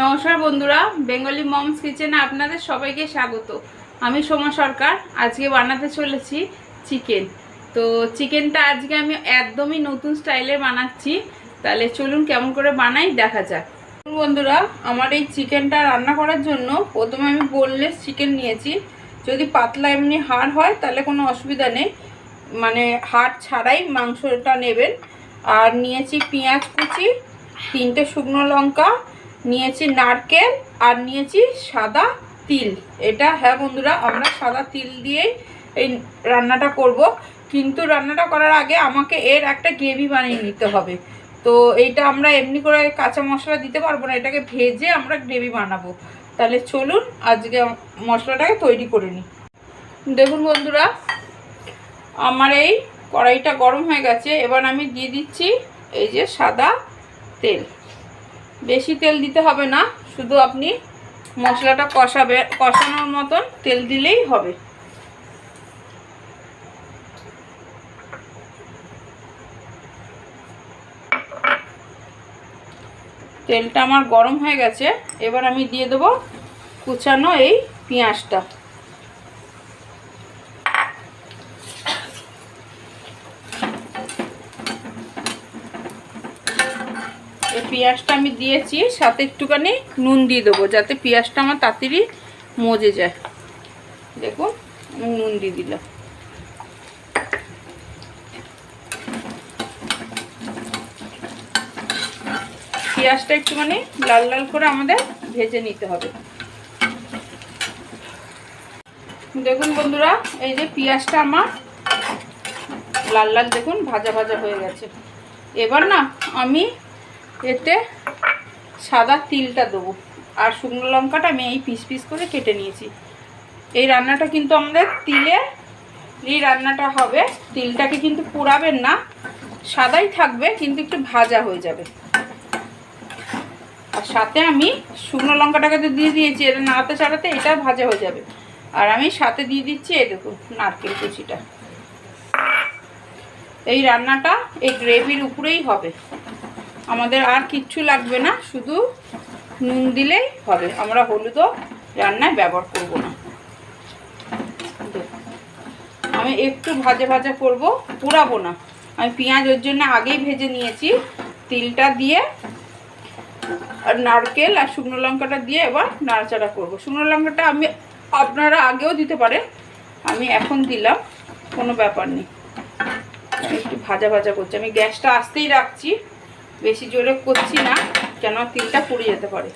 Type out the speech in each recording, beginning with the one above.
নমস্কার বন্ধুরা, Bengali moms কিচেনে আপনাদের সবাইকে স্বাগত। আমি সোমা সরকার। আজকে বানাতে চলেছি চিকেন। তো চিকেনটা আজকে আমি একদমই নতুন স্টাইলে বানাচ্ছি। তাহলে চলুন কেমন করে বানাই দেখা যাক। বন্ধুরা, আমার এই চিকেনটা রান্না করার জন্য প্রথমে আমি বোনলেস চিকেন নিয়েছি। যদি পাতলা এমনি হাড় হয় তাহলে কোনো অসুবিধা নেই, মানে হাড় ছাড়াই মাংসটা নেবেন। আর নিয়েছি পেঁয়াজ কুচি, 3টে শুকনো লঙ্কা নিয়েছি, নারকেল আর নিয়েছি সাদা তিল। এটা হ্যাঁ বন্ধুরা, আমরা সাদা তিল দিয়েই এই রান্নাটা করব। কিন্তু রান্নাটা করার আগে আমাকে এর একটা গ্রেভি বানিয়ে নিতে হবে। তো এইটা আমরা এমনি করে কাঁচা মশলা দিতে পারবো না, এটাকে ভেজে আমরা গ্রেভি বানাবো। তাহলে চলুন আজকে মশলাটাকে তৈরি করে নিই। দেখুন বন্ধুরা, আমার এই কড়াইটা গরম হয়ে গেছে। এবার আমি দিয়ে দিচ্ছি এই যে সাদা তেল। বেশি তেল দিতে হবে না, শুধু আপনি মশলাটা কষানোর মতন তেল দিলেই হবে। তেলটা আমার গরম হয়ে গেছে। এবার আমি দিয়ে দেবো কুচানো এই পেঁয়াজটা। এই পেঁয়াজটা আমি দিয়েছি, সাথে একটুখানি নুন দিয়ে দেবো যাতে পেঁয়াজটা আমার তাড়াতাড়ি মজে যায়। দেখুন আমি নুন দিয়ে দিলাম। পেঁয়াজটা একটুখানি লাল লাল করে আমাদের ভেজে নিতে হবে। দেখুন বন্ধুরা, এই যে পেঁয়াজটা আমার লাল লাল দেখুন ভাজা ভাজা হয়ে গেছে। এবার না আমি এতে সাদা তিলটা দেবো, আর শুকনো লঙ্কাটা আমি এই পিস পিস করে কেটে নিয়েছি। এই রান্নাটা কিন্তু আমাদের তিলেরই রান্নাটা হবে। তিলটাকে কিন্তু পোড়াবেন না, সাদাই থাকবে কিন্তু একটু ভাজা হয়ে যাবে। আর সাথে আমি শুকনো লঙ্কাটাকে তো দিয়ে দিয়েছি, এটা নাড়াতে চাড়াতে এটা ভাজা হয়ে যাবে। আর আমি সাথে দিয়ে দিচ্ছি এই দেখুন নারকেল কুচিটা। এই রান্নাটা এই গ্রেভির উপরেই হবে, আমাদের আর কিচ্ছু লাগবে না, শুধু নুন দিলেই হবে। আমরা হলুদও রান্নায় ব্যবহার করব না। আমি একটু ভাজা ভাজা করব, পোড়াবো না। আমি পেঁয়াজ ওর জন্য আগেই ভেজে নিয়েছি। তিলটা দিয়ে আর নারকেল আর শুকনো লঙ্কাটা দিয়ে এবার নাড়াচাড়া করব। শুকনো লঙ্কাটা আমি আপনারা আগেও দিতে পারেন, আমি এখন দিলাম, কোনো ব্যাপার নেই। একটু ভাজা ভাজা করছি, আমি গ্যাসটা আস্তেই রাখছি, বেশি জোরে করছি না, কেন তিলটা পুড়ে যেতে পারে।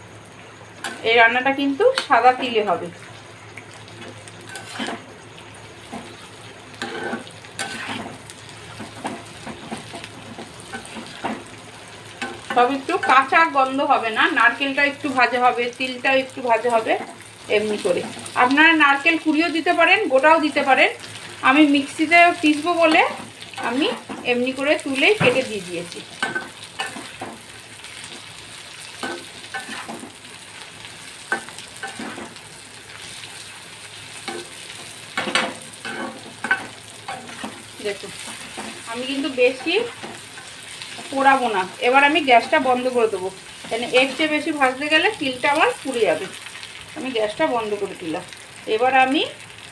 এই রান্নাটা কিন্তু সাদা তিলে হবে। সব একটু কাঁচা গন্ধ হবে না, নারকেলটা একটু ভাজা হবে, তিলটাও একটু ভাজা হবে। এমনি করে আপনারা নারকেল কুড়িয়েও দিতে পারেন, গোটাও দিতে পারেন। আমি মিক্সিতে পিসবো বলে আমি এমনি করে তুলেই কেটে দিয়ে দিয়েছি। দেখুন আমি কিন্তু বেশি পোড়াবো না। এবার আমি গ্যাসটা বন্ধ করে দেবো, কেন এর চেয়ে বেশি ভাজতে গেলে তিলটা আমার পুড়ে যাবে। আমি গ্যাসটা বন্ধ করে দিলাম। এবার আমি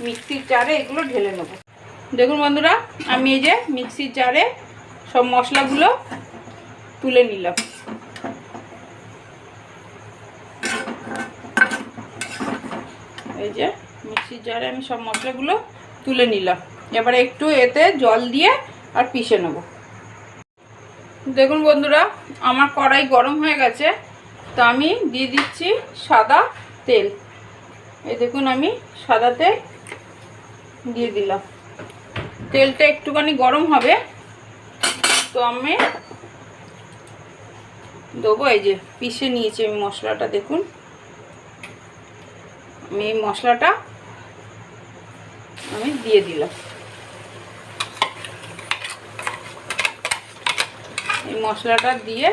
মিক্সির জারে এগুলো ঢেলে নেব। দেখুন বন্ধুরা, আমি এই যে মিক্সির জারে সব মশলাগুলো তুলে নিলাম। এই যে মিক্সির জারে আমি সব মশলাগুলো তুলে নিলাম। এবারে একটু এতে জল দিয়ে আর পিষে নেব। দেখুন বন্ধুরা, আমার কড়াই গরম হয়ে গেছে, তো আমি দিয়ে দিচ্ছি সাদা তেল। এই দেখুন আমি সাদা তেল দিয়ে দিলাম। তেলটা একটুখানি গরম হবে, তো আমি দেবো এই যে পিষে নিয়েছি আমি মশলাটা। দেখুন আমি এই মশলাটা আমি দিয়ে দিলাম। এই মশলাটা দিয়ে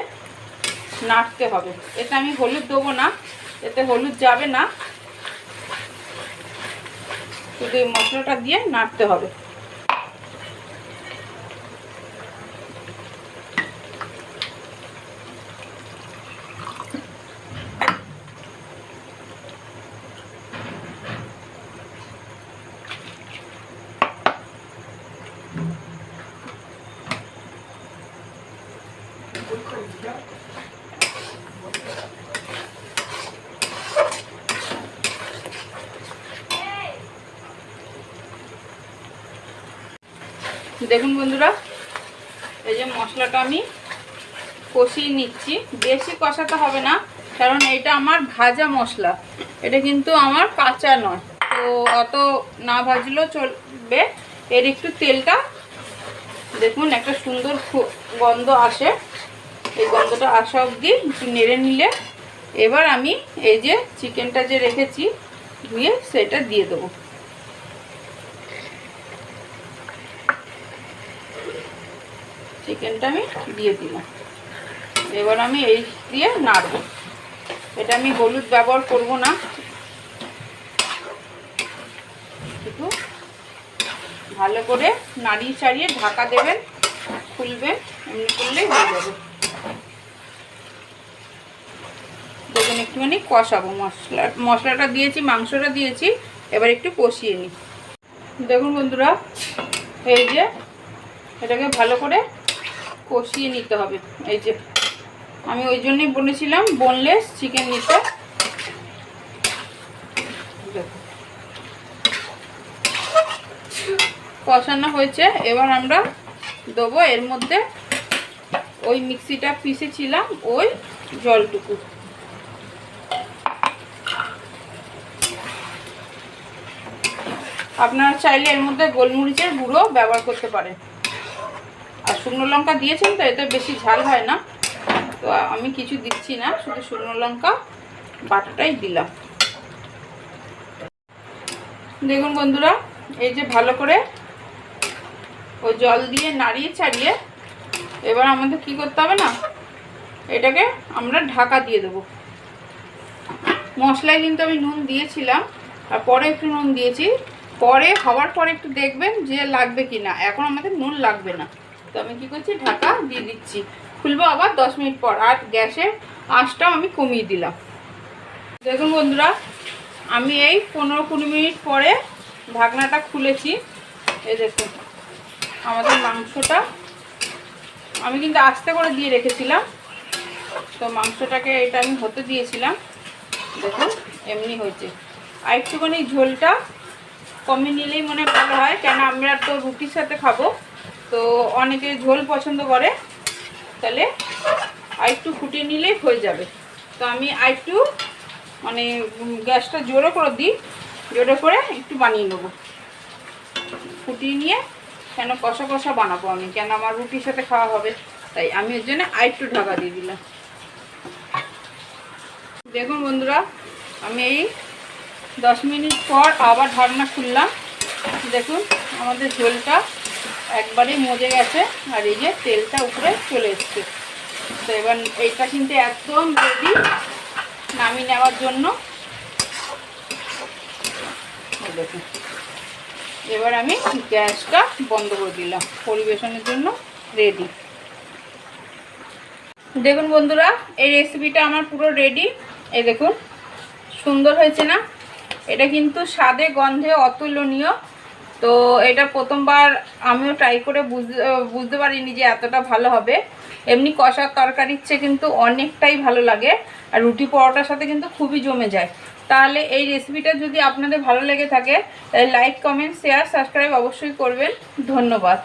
নাড়তে হবে। এতে আমি হলুদ দেবো না, এতে হলুদ যাবে না, শুধু এই মশলাটা দিয়ে নাড়তে হবে। দেখুন বন্ধুরা, এই যে মশলাটা আমি কষিয়ে নিচ্ছি। বেশি কষাতে হবে না, কারণ এটা আমার ভাজা মশলা, এটা কিন্তু আমার কাঁচা নয়। তো অত না ভাজলেও চলবে। এর একটু তেলটা দেখুন একটা সুন্দর গন্ধ আসে, এই গন্ধটা আসা অবধি একটু নেড়ে নিলে এবার আমি এই যে চিকেনটা যে রেখেছি ধুয়ে সেটা দিয়ে দেবো। চিকেনটা আমি দিয়ে দিলাম। এবার আমি এই দিয়ে নাড়ব। এটা আমি হলুদ ব্যবহার করব না, একটু ভালো করে নাড়িয়ে চাড়িয়ে ঢাকা দেবেন, খুলবেন, এমনি করলেই হয়ে যাবে। দেখুন একটুখানি কষাবো, মশলাটা দিয়েছি, মাংসটা দিয়েছি, এবার একটু কষিয়ে নিই। দেখুন বন্ধুরা, এই যে এটাকে ভালো করে কষিয়ে নিতে হবে। এই যে আমি ওই জন্যই বলেছিলাম বোনলেস চিকেন নিতে। কষানো হয়েছে, এবার আমরা দেবো এর মধ্যে ওই মিক্সিটা পিষেছিলাম ওই জলটুকু। আপনারা চাইলে এর মধ্যে গোলমরিচের গুঁড়ো ব্যবহার করতে পারেন। আর শুকনো লঙ্কা দিয়েছেন তো এতে বেশি ঝাল হয় না, তো আমি কিছু দিচ্ছি না, শুধু শুকনো লঙ্কা বাটাটাই দিলাম। দেখুন বন্ধুরা, এই যে ভালো করে ওই জল দিয়ে নাড়িয়ে ছাড়িয়ে এবার আমাদের কি করতে হবে না, এটাকে আমরা ঢাকা দিয়ে দেবো। মশলায় কিন্তু আমি নুন দিয়েছিলাম, আর পরে একটু নুন দিয়েছি, পরে হওয়ার পরে একটু দেখবেন যে লাগবে কি না। এখন আমাদের নুন লাগবে না, তো আমি কি করছি ঢাকা দিয়ে দিচ্ছি। খুলবো আবার 10 মিনিট পর, আর গ্যাসের আঁচটাও আমি কমিয়ে দিলাম। দেখুন বন্ধুরা, আমি এই 15-20 মিনিট পরে ঢাকনাটা খুলেছি। এই দেখুন আমাদের মাংসটা আমি কিন্তু আস্তে করে দিয়ে রেখেছিলাম, তো মাংসটাকে এটা আমি হতে দিয়েছিলাম। দেখুন এমনি হয়েছে। আর একটুখানি ঝোলটা কমিয়ে নিলেই মনে ভালো হয়, কেন আমরা তো রুটির সাথে খাবো, তো অনেকে ঝোল পছন্দ করে, তাহলে আর একটু ফুটিয়ে নিলেই হয়ে যাবে। তো আমি আর একটু মানে গ্যাসটা জোরে করে দিই, জোরে করে একটু বানিয়ে নেবো, ফুটিয়ে নিয়ে, কেন কষা কষা বানাবো আমি, কেন আমার রুটির সাথে খাওয়া হবে, তাই আমি ওর জন্য আর একটু ঢাকা দিয়ে দিলাম। দেখুন বন্ধুরা, আমি এই 10 মিনিট পর আবার ঢাকনা খুললাম। দেখুন আমাদের ঝোলটা একবারেই মজে গেছে, আর এই যে তেলটা উপরে চলে এসছে। তো এবার এইটা কিন্তু একদম রেডি নামিয়ে নেওয়ার জন্য। দেখুন এবার আমি গ্যাসটা বন্ধ করে দিলাম, পরিবেশনের জন্য রেডি। দেখুন বন্ধুরা, এই রেসিপিটা আমার পুরো রেডি। এই দেখুন সুন্দর হয়েছে না? এটা কিন্তু স্বাদে গন্ধে অতুলনীয়। তো এটা প্রথমবার আমিও ট্রাই করে বুঝতে পারিনি যে এতটা ভালো হবে। এমনি কষার তরকারির চেয়ে কিন্তু অনেকটাই ভালো লাগে, আর রুটি পরোটার সাথে কিন্তু খুবই জমে যায়। তাহলে এই রেসিপিটা যদি আপনাদের ভালো লেগে থাকে তাহলে লাইক, কমেন্ট, শেয়ার, সাবস্ক্রাইব অবশ্যই করবেন। ধন্যবাদ।